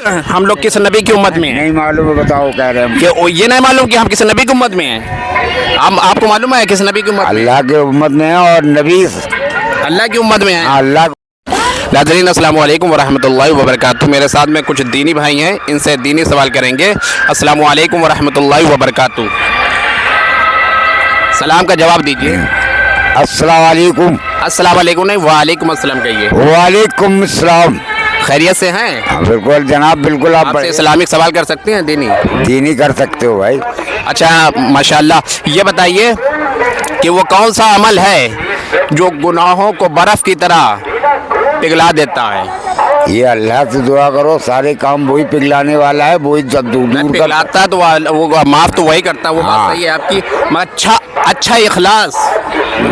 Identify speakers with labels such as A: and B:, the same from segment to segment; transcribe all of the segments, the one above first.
A: हम लोग किस नबी की उम्मत में हैं?
B: नहीं मालूम है, बताओ कह रहे हैं
A: कि ये नहीं मालूम कि हम किस नबी की उम्मत में हैं? हम आपको मालूम है किस नबी की उम्मत में?
B: अल्लाह के उम्मत में है और नबी
A: अल्लाह की उम्मत में हैं।
B: अल्लाह
A: नाज़रीन अस्सलाम वालेकुम वरहमतुल्लाहि वबरकातुहू। मेरे साथ में कुछ दीनी भाई हैं, इनसे दीनी सवाल करेंगे। अस्सलाम वालेकुम वरहमतुल्लाहि वबरकातुहू। सलाम का जवाब दीजिए।
B: अस्सलाम वालेकुम।
A: अस्सलाम वालेकुम नहीं, वालेकुम अस्सलाम कहिए।
B: वालेकुम अस्सलाम।
A: खैरियत से हैं?
B: हाँ, बिल्कुल जनाब, बिल्कुल। आप
A: आपसे इस्लामिक सवाल कर सकते हैं दीनी?
B: दीनी कर सकते हो भाई।
A: अच्छा माशाल्लाह। ये बताइए कि वो कौन सा अमल है जो गुनाहों को बर्फ़ की तरह पिघला देता है?
B: ये अल्लाह से दुआ करो, सारे काम वही पिघलाने वाला है, वही जब दूर दूर कर
A: पिघलाता तो वो माफ़ तो वही करता है, वो बात सही है आपकी। मगर अच्छा इखलास,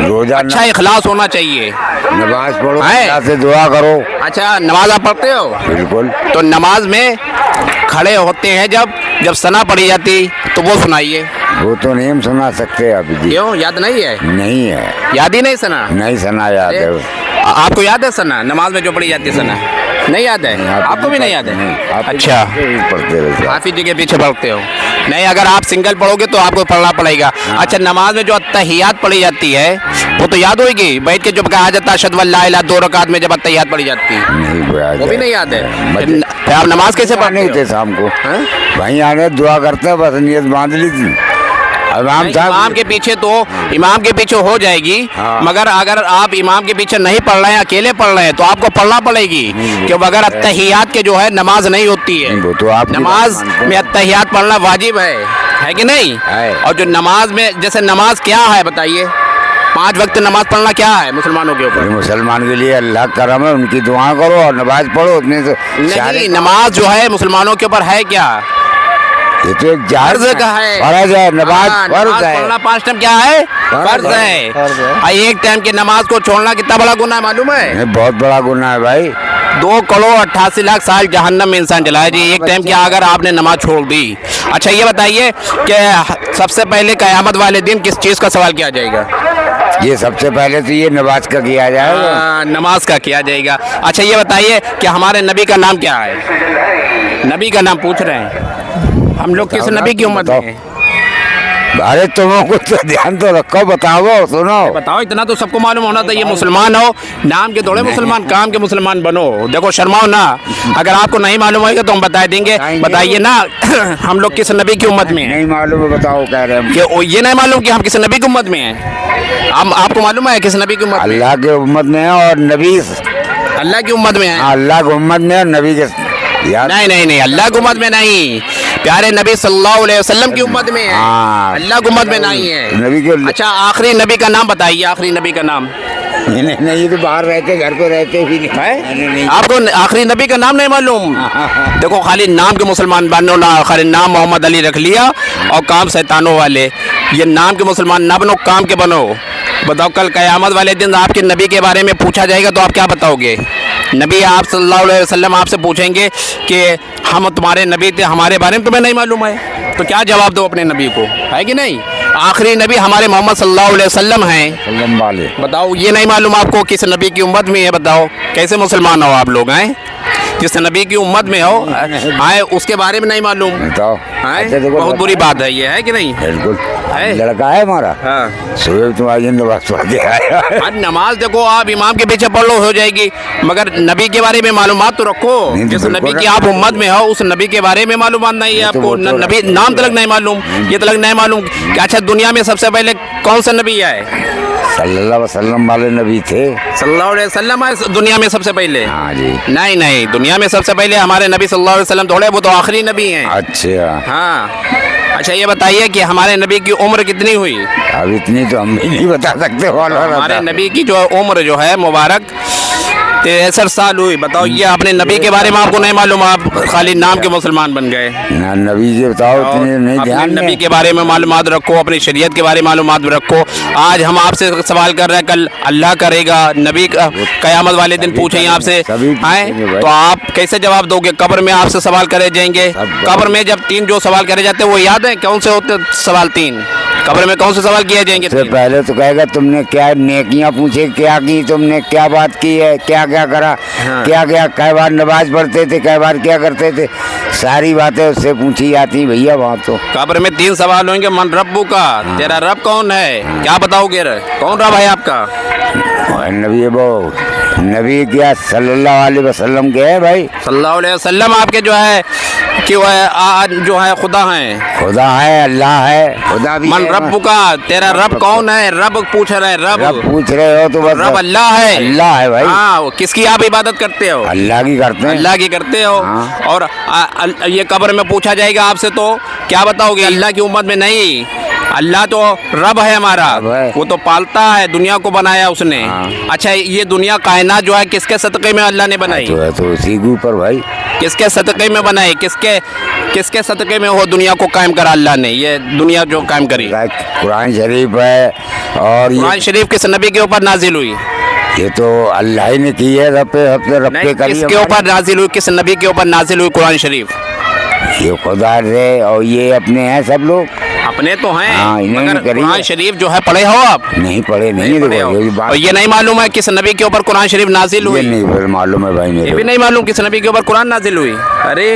B: रोजाना
A: अच्छा इखलास होना चाहिए।
B: नमाज पढ़ो,
A: है?
B: अल्लाह से दुआ करो।
A: अच्छा नमाज आप पढ़ते हो?
B: बिल्कुल।
A: तो नमाज में खड़े होते हैं जब सना पड़ी जाती तो वो सुनाइए।
B: वो तो नहीं हम सुना सकते अभी जी।
A: क्यों, याद नहीं है?
B: नहीं है,
A: याद ही नहीं सना?
B: नहीं सुना याद है।
A: आपको याद है सना? नमाज में जो पड़ी जाती है सना नहीं याद है? आपको भी नहीं याद है? अच्छा,
B: पढ़ते रहते।
A: काफी जगह पीछे पढ़ते हो। नहीं, अगर आप सिंगल पढ़ोगे तो आपको पढ़ना पड़ेगा। अच्छा नमाज में जो अत्तहियात पढ़ी जाती है वो तो याद होगी? बैठ के जो कहा जाता है अशहदु अल्ला इलाहा, 2 रकात में जब अत्तहियात पढ़ी जाती है
B: नहीं,
A: वो भी नहीं याद है?
B: बच्चे-
A: फिर आप नमाज कैसे पढ़ते
B: नहीं होते
A: हो?
B: शाम को
A: हाँ?
B: वहीं आने दुआ करते हैं, बस नियत बांध ली थी। इमाम
A: नहीं,
B: साहब
A: इमाम के पीछे तो इमाम के पीछे हो जाएगी।
B: हाँ।
A: मगर अगर आप इमाम के पीछे नहीं पढ़ रहे हैं, अकेले पढ़ रहे हैं, तो आपको पढ़ना पड़ेगी कि बगैर अत्तहियात के जो है नमाज नहीं होती है।
B: वो तो आप
A: नमाज में अत्तहियात पढ़ना वाजिब है कि नहीं?
B: है।
A: और जो नमाज में, जैसे नमाज क्या है बताइए? 5 वक्त नमाज पढ़ना क्या है मुसलमानों के ऊपर?
B: मुसलमान के लिए अल्लाह करम है, उनकी दुआ करो और नमाज पढ़ो, उतने से
A: नहीं, नमाज जो है मुसलमानों के ऊपर है क्या?
B: ये तो एक
A: फर्ज का है।
B: फर्ज है, नमाज
A: हाँ,
B: फर्ज
A: नमाज
B: है।
A: पढ़ना 5 टाइम क्या है? फर्ज है। और एक टाइम की नमाज को छोड़ना कितना बड़ा गुनाह है मालूम है?
B: ये बहुत बड़ा गुनाह है भाई।
A: 2,88,00,000 साल जहन्नम में इंसान चला है जी, एक टाइम की अगर आपने नमाज छोड़ दी। अच्छा ये बताइए कि सबसे पहले क़यामत वाले दिन किस चीज़ का सवाल किया जाएगा?
B: ये सबसे पहले तो ये नमाज का किया जाएगा।
A: नमाज का किया जाएगा। अच्छा ये बताइए कि हमारे नबी का नाम क्या है? नबी का नाम पूछ रहे हैं हम लोग, किस नबी की उम्मत में हैं?
B: अरे तुम कुछ तो ध्यान तो रखो, बताओ, सुनो।
A: बताओ, इतना तो सबको मालूम होना चाहिए। मुसलमान हो, नाम के थोड़े मुसलमान, काम के मुसलमान बनो। देखो शर्माओ ना, अगर आपको नहीं मालूम होगा तो हम बता देंगे। बताइए ना हम लोग किस नबी की उम्मत में हैं?
B: नहीं मालूम है, बताओ कह रहे हैं
A: कि ये नहीं मालूम कि हम किस नबी की उम्मत में हैं? हम आपको मालूम है किस नबी की उम्मत में?
B: अल्लाह के उम्मत में है और नबी
A: अल्लाह की उम्मत में है।
B: अल्लाह की उम्मत में और नबी के यार
A: नहीं नहीं नहीं, अल्लाह की उम्मत में नहीं, प्यारे नबी सल्लल्लाहु अलैहि वसल्लम की उम्मत में है।
B: हाँ।
A: अल्लाह की उम्मत में नहीं है।
B: नबी के
A: अच्छा आखिरी नबी का नाम बताइए, आखिरी नबी का नाम।
B: नहीं नहीं, ये तो बाहर रहते, घर पे रहते भी नहीं।
A: आपको आखिरी नबी का नाम नहीं मालूम? देखो खाली नाम के मुसलमान बनो ना, खाली नाम मोहम्मद अली रख लिया और काम शैतानों वाले। ये नाम के मुसलमान ना बनो, काम के बनो। बताओ कल क़यामत वाले दिन आपके नबी के बारे में पूछा जाएगा तो आप क्या बताओगे? नबी आप सल्लल्लाहु अलैहि वसल्लम आपसे पूछेंगे कि हम तुम्हारे नबी थे, हमारे बारे में तुम्हें नहीं मालूम है, तो क्या जवाब दो अपने नबी को, है कि नहीं? आखिरी नबी हमारे मोहम्मद सल्लल्लाहु अलैहि वसल्लम हैं।
B: वाले
A: बताओ ये नहीं मालूम आपको किस नबी की उम्मत में है? बताओ कैसे मुसलमान हो आप लोग हैं? जिस नबी की उम्मत में हो आए उसके बारे में नहीं मालूम,
B: बताओ।
A: हैं?
B: अच्छा देखो,
A: बहुत बुरी बात है ये, है कि नहीं?
B: बिल्कुल।
A: है?
B: लड़का है हमारा,
A: हाँ।
B: सुबह तुम्हारी नमाज पढ़ के आया।
A: आज नमाज देखो आप इमाम के पीछे पढ़ लो हो जाएगी, मगर नबी के बारे में मालूमात तो रखो।
B: नहीं,
A: जिस
B: बिल्कुल
A: नबी की
B: रखो।
A: आप उम्मत में हो उस नबी के बारे में मालूमात नहीं है
B: तो
A: आपको।
B: वो तो
A: नबी नाम तलक नहीं मालूम, ये तलक नहीं मालूम कि अच्छा दुनिया में सबसे पहले कौन सा नबी है?
B: सल्लल्लाहु अलैहि वसल्लम वाले नबी थे।
A: सल्लल्लाहु अलैहि वसल्लम है दुनिया में सबसे पहले?
B: हाँ जी।
A: नहीं नहीं, दुनिया में सबसे पहले हमारे नबी सल्लल्लाहु अलैहि वसल्लम थोड़े, वो तो आखिरी नबी हैं।
B: अच्छा,
A: हाँ। अच्छा ये बताइए कि हमारे नबी की उम्र कितनी हुई?
B: अब इतनी तो हम भी नहीं बता सकते।
A: हमारे नबी की जो उम्र जो है मुबारक 63 साल हुई। बताओ ये अपने नबी के बारे में आपको नहीं मालूम, आप खाली नाम के मुसलमान बन गए।
B: ना नबी के बताओ, इतने नहीं
A: अपने
B: ध्यान
A: नबी
B: में।
A: के बारे में मालूमात रखो, अपनी शरीयत के बारे में मालूमात रखो। आज हम आपसे सवाल कर रहे हैं, कल अल्लाह करेगा, नबी क़यामत वाले दिन पूछेंगे आपसे, आए तो आप कैसे जवाब दोगे? कब्र में आपसे सवाल करे जाएंगे। कब्र में जब 3 जो सवाल करे जाते हैं वो याद है? कौन से होते सवाल 3? कब्र में कौन से सवाल किए जाएंगे?
B: सबसे पहले तो कहेगा तुमने क्या नेकियां पूछे, क्या की तुमने, क्या बात की है, क्या क्या करा, क्या क्या, कई बार नमाज पढ़ते थे, कई बार क्या करते थे, सारी बातें उससे पूछी जाती भैया वहाँ तो।
A: कब्र में 3 सवाल होंगे। मन रब्बू का, तेरा रब कौन है, क्या बताओगे? कौन रब है आपका?
B: और नबी वो नबी क्या सल्लल्लाहु अलैहि वसल्लम के है भाई।
A: सल्लल्लाहु अलैहि वसल्लम आपके जो है कि वह जो है खुदा हैं।
B: खुदा है, अल्लाह है, खुदा भी
A: मन
B: है।
A: रब्बू का, तेरा रब कौन है? रब पूछ रहे हैं,
B: रब
A: रब
B: पूछ रहे हो तो बस
A: रब अल्लाह है।
B: अल्लाह है भाई।
A: हाँ, किसकी आप इबादत करते हो?
B: अल्लाह की करते हैं।
A: अल्लाह की करते हो।
B: हाँ।
A: और ये कब्र में पूछा जाएगा आपसे तो क्या बताओगे? अल्लाह की उम्मत में नहीं, अल्लाह तो रब है हमारा,
B: रब है।
A: वो तो पालता है, दुनिया को बनाया उसने।
B: हाँ।
A: अच्छा, ये दुनिया कायनात जो है किसके सदक़े में अल्लाह ने बनाई?
B: तो है तो उसी के ऊपर भाई।
A: किसके सदक़े में बनाई? किसके सदक़े में वो दुनिया को कायम करा अल्लाह ने? ये दुनिया जो कायम करी,
B: कुरान शरीफ है और
A: कुरान शरीफ किस नबी के ऊपर नाजिल हुई?
B: ये तो अल्लाह ही ने की है, रब पे करी
A: किसके ऊपर नाजिल हुई? किस नबी के ऊपर नाजिल हुई कुरान शरीफ?
B: ये खुदा से और ये अपने हैं सब लोग।
A: अपने तो हैं,
B: हाँ, इन्होंने
A: मगर
B: करी
A: कुरान
B: है।
A: शरीफ जो है पढ़े हो आप?
B: नहीं पढ़े, नहीं
A: पढ़े
B: देखो
A: हो।
B: ये बात
A: और ये नहीं मालूम है किस नबी के ऊपर कुरान शरीफ नाजिल
B: ये
A: हुई?
B: नहीं फिर मालूम है भाई
A: ये
B: मेरे
A: भी नहीं मालूम किस नबी के ऊपर कुरान नाजिल हुई? अरे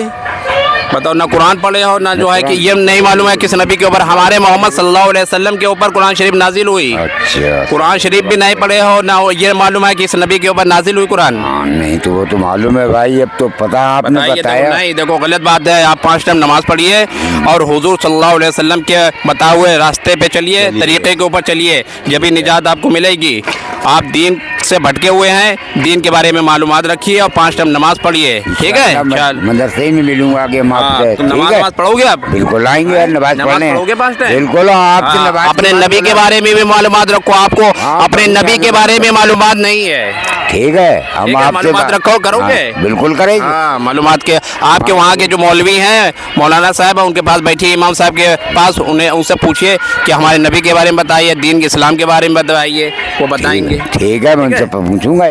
A: बताओ, ना कुरान पढ़े हो, ना जो है कि ये नहीं मालूम है किस नबी के ऊपर हमारे मोहम्मद सल्लल्लाहु अलैहि वसल्लम के ऊपर कुरान शरीफ नाजिल हुई।
B: अच्छा
A: कुरान शरीफ भी नहीं पढ़े हो, ना ये मालूम है कि इस नबी के ऊपर नाजिल हुई कुरान।
B: हाँ, नहीं तो वो तो मालूम है भाई, अब तो पता आपने
A: बताइए।
B: बताया।
A: नहीं, देखो गलत बात है। आप 5 टाइम नमाज पढ़िए और हुजूर सल्लल्लाहु अलैहि वसल्लम के बताए हुए रास्ते पे चलिए, तरीके के ऊपर चलिए, जब भी निजात आपको मिलेगी। आप दीन से भटके हुए हैं, दीन के बारे में मालूमात रखिए और 5 टाइम नमाज पढ़िए, ठीक है? चल,
B: मदरसे में मिलूंगा कि हम आपसे,
A: तो नमाज
B: ठीक है?
A: नमाज पढ़ोगे आप?
B: बिल्कुल आएंगे यार, नमाज
A: नमाज
B: पढ़ने।
A: पढ़ोगे 5 टाइम?
B: बिल्कुल आपसे
A: हाँ,
B: नमाज
A: अपने नबी के बारे में भी मालूमात रखो। आपको
B: हाँ,
A: अपने नबी के बारे में मालूमात नहीं है,
B: ठीक है? हम
A: ठीक है,
B: आपसे
A: मालूमात रखो, करोगे?
B: हाँ, बिल्कुल करेंगे।
A: हाँ, मालूमात के आपके वहाँ के जो मौलवी हैं, मौलाना साहब हैं, उनके पास बैठिए, इमाम साहब के पास, उन्हें उनसे पूछिए कि हमारे नबी के बारे में बताइए, दीन के इस्लाम के बारे में बताइए, वो बताएंगे।
B: ठीक है, मैं उनसे पूछूंगा।